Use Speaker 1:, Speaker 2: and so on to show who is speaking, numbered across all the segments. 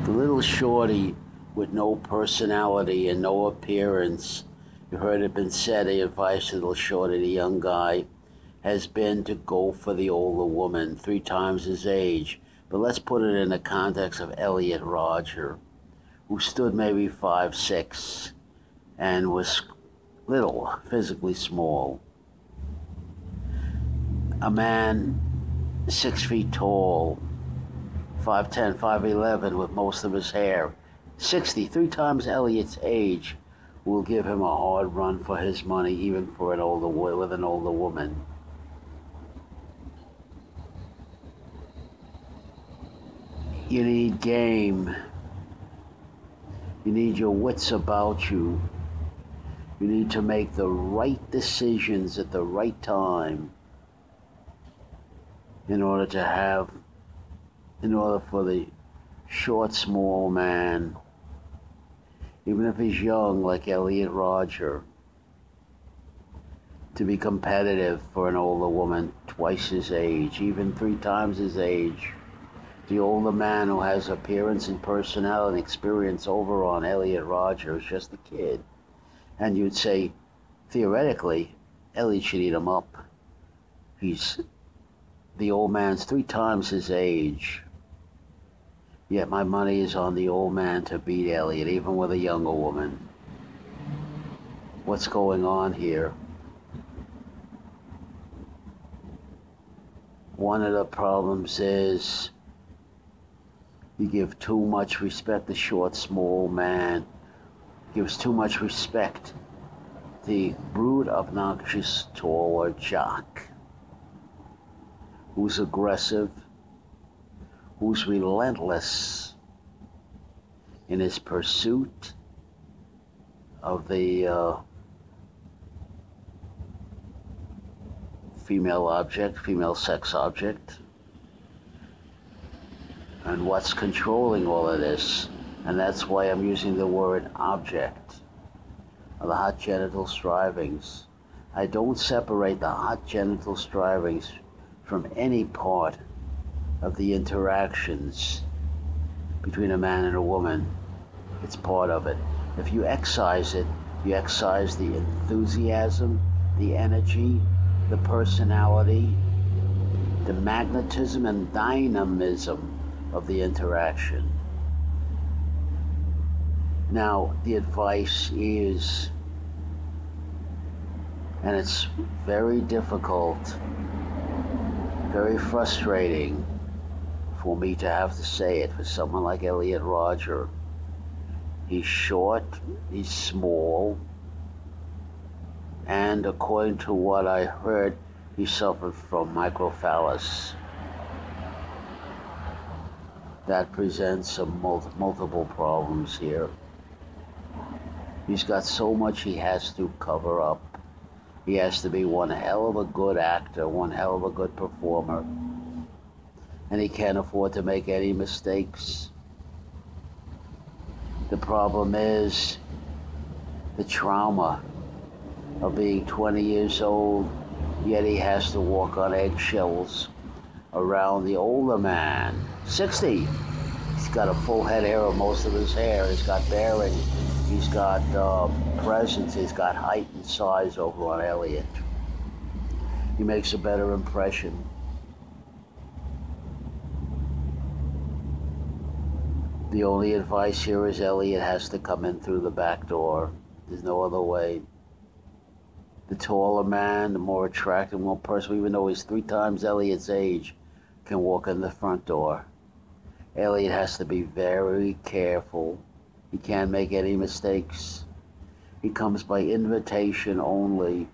Speaker 1: The little shorty with no personality and no appearance. You heard it been said, the advice to the little shorty, the young guy, has been to go for the older woman, 3 times his age. But let's put it in the context of Elliot Rodger, who stood maybe 5'6" and was little, physically small. A man 6 feet tall, 5'10", 5'11", with most of his hair, 60, 3 times Elliot's age, will give him a hard run for his money, even for an older with an older woman. You need game. You need your wits about you. You need to make the right decisions at the right time in order for the short, small man, even if he's young like Elliot Rodger, to be competitive for an older woman twice his age, even 3 times his age. The older man who has appearance and personality and experience over on Elliot Rodger is just a kid. And you'd say, theoretically, Elliot should eat him up. The old man's 3 times his age. Yet my money is on the old man to beat Elliot, even with a younger woman. What's going on here? One of the problems is you give too much respect. The short, small man gives too much respect. The rude, obnoxious, taller jock, who's aggressive, who's relentless in his pursuit of the female sex object, and what's controlling all of this. And that's why I'm using the word object, of the hot genital strivings. I don't separate the hot genital strivings from any part of the interactions between a man and a woman. It's part of it. If you excise it, you excise the enthusiasm, the energy, the personality, the magnetism and dynamism of the interaction. Now, the advice is, and it's very difficult, very frustrating for me to have to say it, for someone like Elliot Rodger. He's short, he's small, and according to what I heard, he suffered from microphallus. That presents some multiple problems here. He's got so much he has to cover up. He has to be one hell of a good actor, one hell of a good performer, and he can't afford to make any mistakes. The problem is the trauma of being 20 years old, yet he has to walk on eggshells around the older man, 60. He's got a full head of hair, or most of his hair. He's got bearing. He's got presence. He's got height and size over on Elliot. He makes a better impression. The only advice here is Elliot has to come in through the back door. There's no other way. The taller man, the more attractive, more personal, even though he's 3 times Elliot's age, can walk in the front door. Elliot has to be very careful. He can't make any mistakes. He comes by invitation only.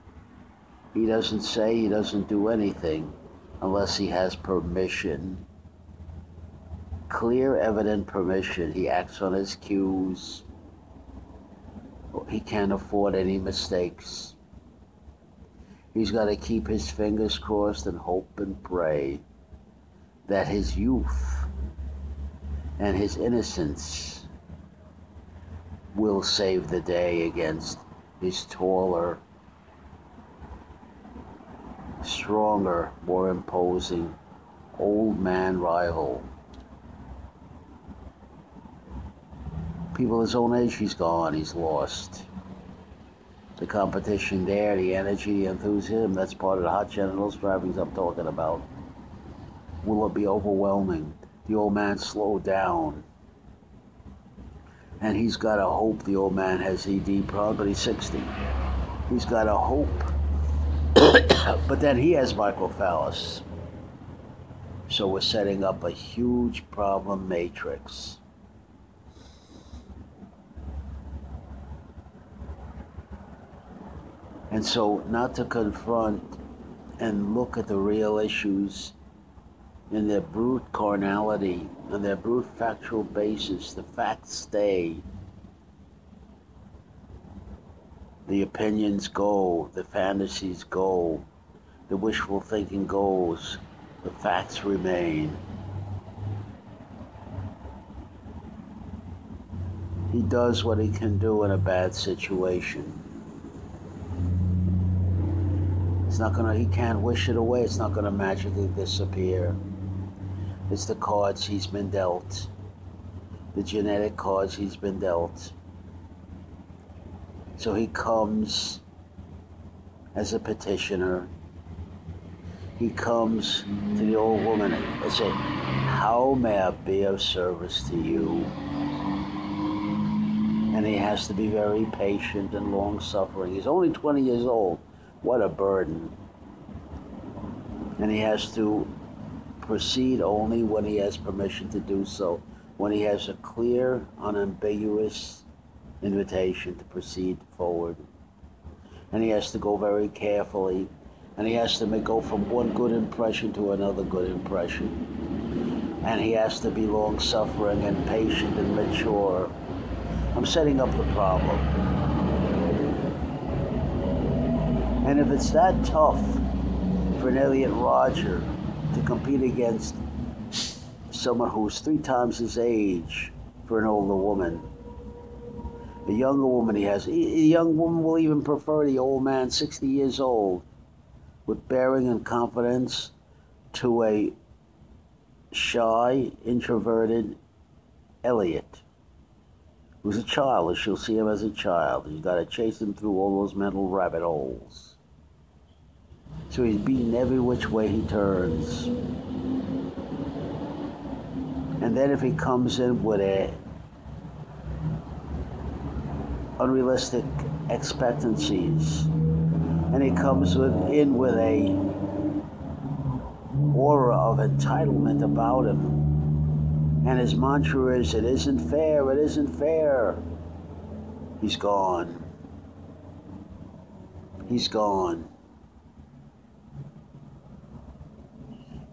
Speaker 1: He doesn't say, he doesn't do anything unless he has permission. Clear, evident permission. He acts on his cues. He can't afford any mistakes. He's got to keep his fingers crossed and hope and pray that his youth and his innocence will save the day against his taller, stronger, more imposing old man rival. People his own age, he's gone, he's lost. The competition there, the energy, the enthusiasm, that's part of the hot genitals drivings I'm talking about. Will it be overwhelming? The old man slowed down. And he's got to hope the old man has ED, probably, but he's 60. He's got to hope. But then he has microphallus. So we're setting up a huge problem matrix. And so not to confront and look at the real issues in their brute carnality, on their brute factual basis, the facts stay. The opinions go, the fantasies go, the wishful thinking goes, the facts remain. He does what he can do in a bad situation. He can't wish it away. It's not gonna magically disappear. It's the cards he's been dealt. The genetic cards he's been dealt. So he comes as a petitioner. He comes to the old woman and says, how may I be of service to you? And he has to be very patient and long-suffering. He's only 20 years old. What a burden. And he has to proceed only when he has permission to do so, when he has a clear, unambiguous invitation to proceed forward. And he has to go very carefully, and he has to go from one good impression to another good impression. And he has to be long-suffering and patient and mature. I'm setting up the problem. And if it's that tough for an Elliot Rodger to compete against someone who's 3 times his age for an older woman, a younger woman a young woman will even prefer the old man, 60 years old, with bearing and confidence, to a shy, introverted Elliot, who's a child, as she'll see him as a child. You've got to chase him through all those mental rabbit holes. So he's beaten every which way he turns. And then if he comes in with unrealistic expectancies, and he comes in with a aura of entitlement about him, and his mantra is, it isn't fair, it isn't fair, he's gone. He's gone.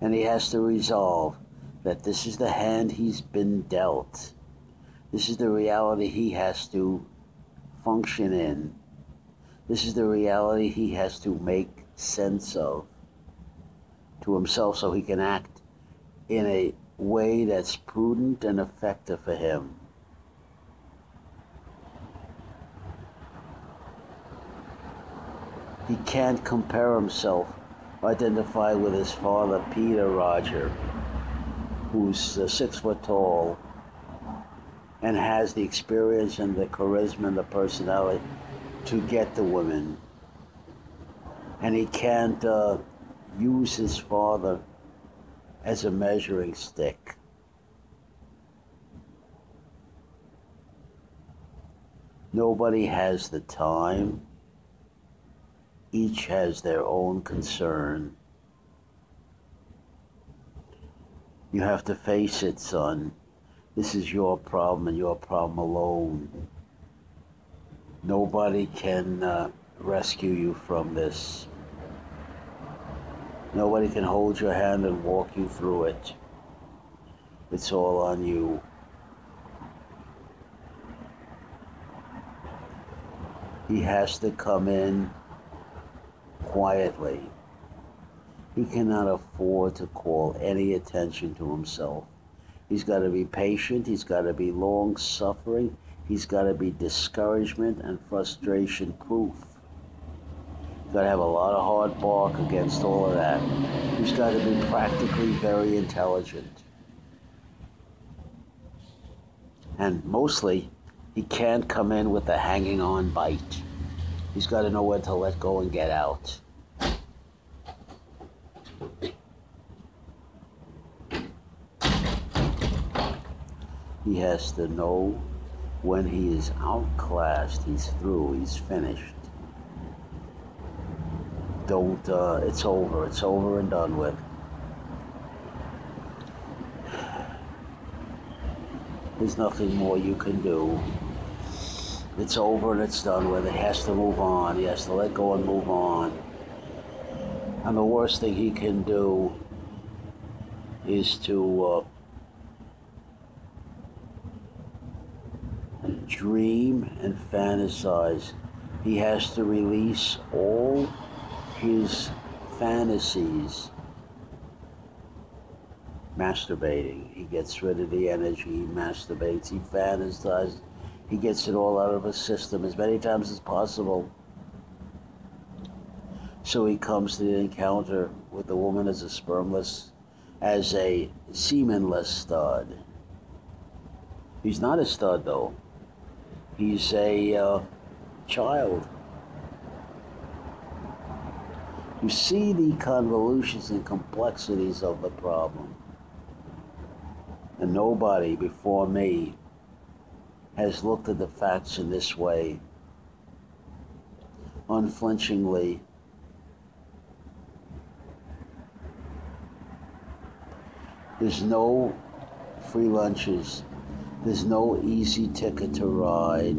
Speaker 1: And he has to resolve that this is the hand he's been dealt. This is the reality he has to function in. This is the reality he has to make sense of to himself so he can act in a way that's prudent and effective for him. He can't compare himself, identify with his father, Peter Rodger, who's 6 foot tall and has the experience and the charisma and the personality to get the women. And he can't use his father as a measuring stick. Nobody has the time. Each has their own concern. You have to face it, son. This is your problem and your problem alone. Nobody can rescue you from this. Nobody can hold your hand and walk you through it. It's all on you. He has to come in quietly. He cannot afford to call any attention to himself. He's got to be patient. He's got to be long-suffering. He's got to be discouragement and frustration-proof. He's got to have a lot of hard bark against all of that. He's got to be practically very intelligent. And mostly, He can't come in with a hanging on bite. He's got to know when to let go and get out. He has to know when he is outclassed, he's through, he's finished. Don't, it's over and done with. There's nothing more you can do. It's over and it's done with. He has to move on. He has to let go and move on. And the worst thing he can do is to dream and fantasize. He has to release all his fantasies. Masturbating. He gets rid of the energy. He masturbates. He fantasizes. He gets it all out of his system as many times as possible. So he comes to the encounter with the woman as a spermless, as a semenless stud. He's not a stud though. He's a child. You see the convolutions and complexities of the problem. And nobody before me has looked at the facts in this way, unflinchingly. There's no free lunches. There's no easy ticket to ride.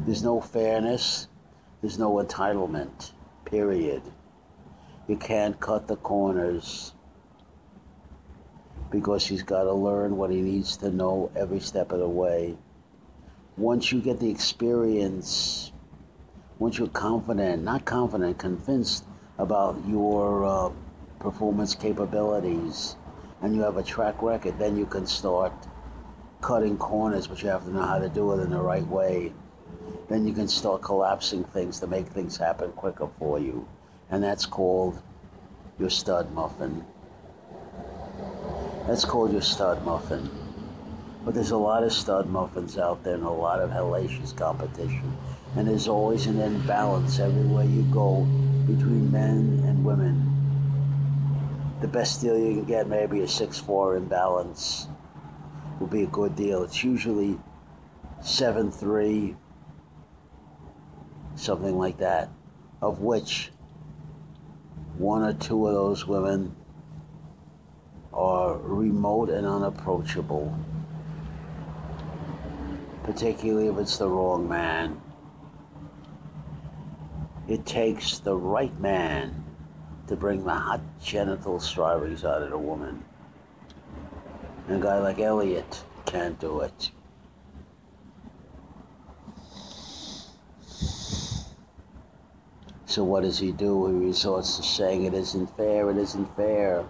Speaker 1: There's no fairness. There's no entitlement, period. You can't cut the corners because he's got to learn what he needs to know every step of the way. Once you get the experience, once you're convinced about your performance capabilities, and you have a track record, then you can start cutting corners, but you have to know how to do it in the right way. Then you can start collapsing things to make things happen quicker for you. And that's called your stud muffin. That's called your stud muffin. But there's a lot of stud muffins out there and a lot of hellacious competition. And there's always an imbalance everywhere you go between men and women. The best deal you can get, maybe a 6-4 imbalance, will be a good deal. It's usually 7-3, something like that, of which 1 or 2 of those women are remote and unapproachable, particularly if it's the wrong man. It takes the right man to bring the hot genital strivings out of a woman. And a guy like Elliot can't do it. So what does he do? He resorts to saying it isn't fair, it isn't fair.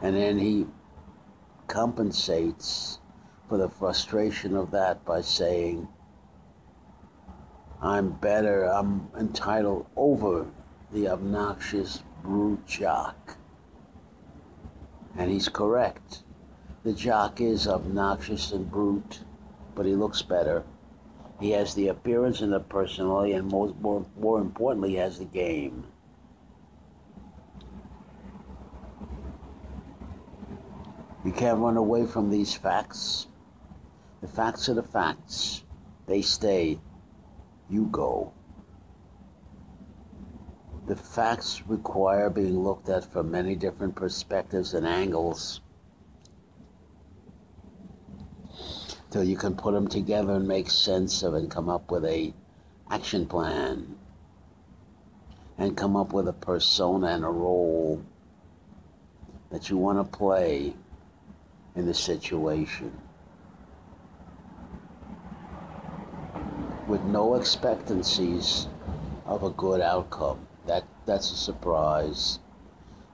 Speaker 1: And then he compensates for the frustration of that by saying, I'm better, I'm entitled over the obnoxious brute jock. And he's correct. The jock is obnoxious and brute, but he looks better. He has the appearance and the personality, and more importantly, he has the game. You can't run away from these facts. The facts are the facts. They stay. You go. The facts require being looked at from many different perspectives and angles till you can put them together and make sense of it and come up with a action plan and come up with a persona and a role that you want to play in the situation with no expectancies of a good outcome. That's a surprise.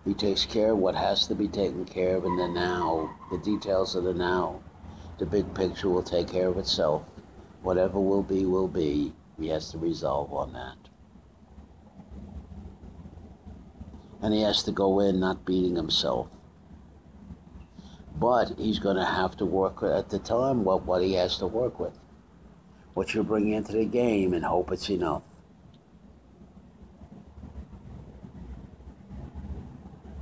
Speaker 1: He takes care of what has to be taken care of in the now, the details of the now. The big picture will take care of itself. Whatever will be, will be. He has to resolve on that. And he has to go in not beating himself. But he's going to have to work at the time what he has to work with, what you bring into the game, and hope it's enough.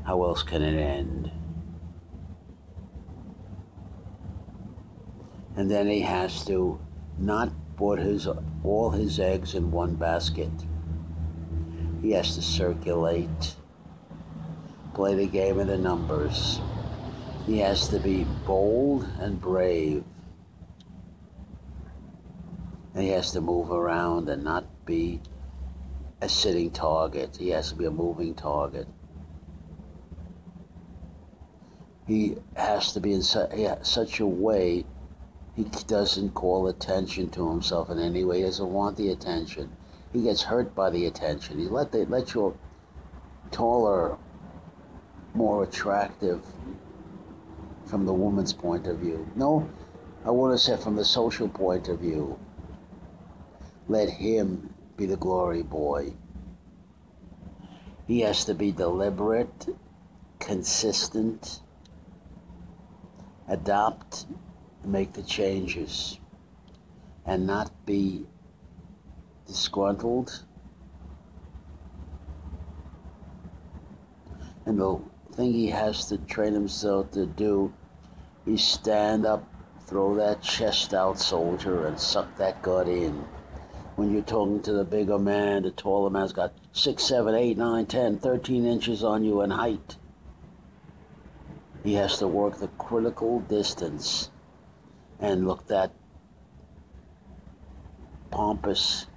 Speaker 1: How else can it end? And then he has to not put all his eggs in one basket. He has to circulate, play the game of the numbers. He has to be bold and brave. And he has to move around and not be a sitting target. He has to be a moving target. He has to be in such a way he doesn't call attention to himself in any way. He doesn't want the attention. He gets hurt by the attention. He let you taller, more attractive from the woman's point of view. No, I want to say from the social point of view. Let him be the glory boy. He has to be deliberate, consistent, adopt, make the changes, and not be disgruntled. And the thing he has to train himself to do is stand up, throw that chest out, soldier, and suck that gut in. When you're talking to the bigger man, the taller man's got 6, 7, 8, 9, 10, 13 inches on you in height. He has to work the critical distance. And look, that pompous,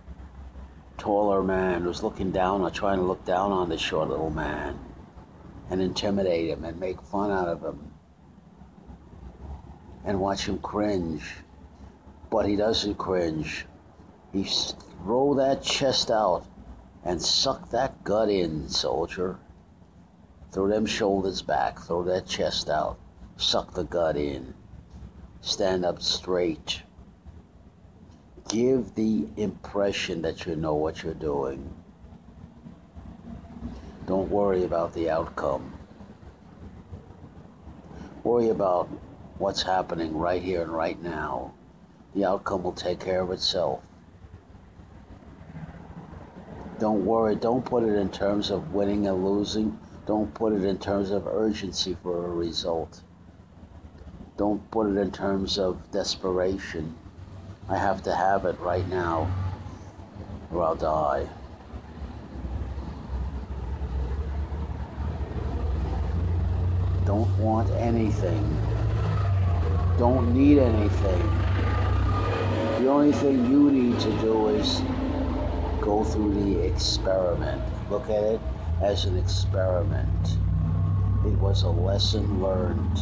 Speaker 1: taller man who's looking down or trying to look down on the short little man and intimidate him and make fun out of him and watch him cringe. But he doesn't cringe. He throw that chest out and suck that gut in, soldier. Throw them shoulders back, throw that chest out, suck the gut in. Stand up straight. Give the impression that you know what you're doing. Don't worry about the outcome. Worry about what's happening right here and right now. The outcome will take care of itself. Don't worry, don't put it in terms of winning and losing. Don't put it in terms of urgency for a result. Don't put it in terms of desperation. I have to have it right now, or I'll die. Don't want anything. Don't need anything. The only thing you need to do is go through the experiment. Look at it as an experiment. It was a lesson learned.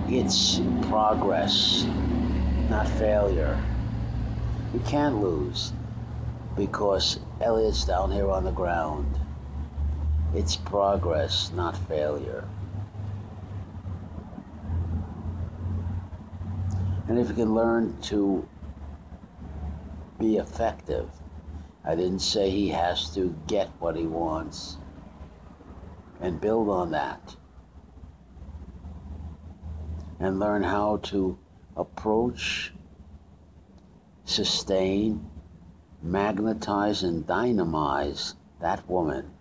Speaker 1: It's progress, not failure. You can't lose because Elliot's down here on the ground. It's progress, not failure. And if you can learn to be effective, I didn't say he has to get what he wants, and build on that. And learn how to approach, sustain, magnetize, and dynamize that woman.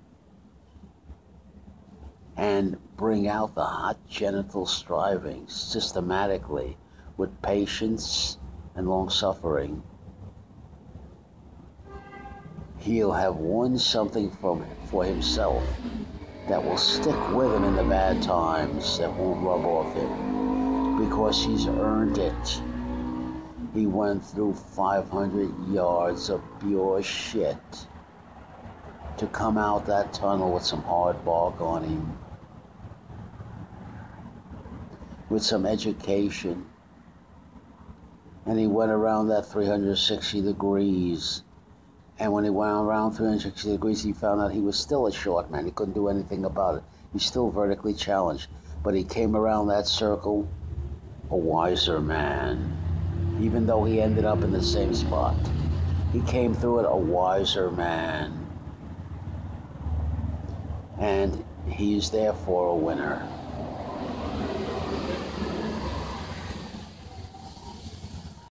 Speaker 1: And bring out the hot genital strivings systematically with patience and long suffering. He'll have won something for himself that will stick with him in the bad times, that won't rub off him, because he's earned it. He went through 500 yards of pure shit to come out that tunnel with some hard bark on him, with some education. And he went around that 360 degrees. And when he went around 360 degrees, he found out he was still a short man. He couldn't do anything about it. He's still vertically challenged. But he came around that circle a wiser man, even though he ended up in the same spot. He came through it a wiser man. And He's therefore a winner.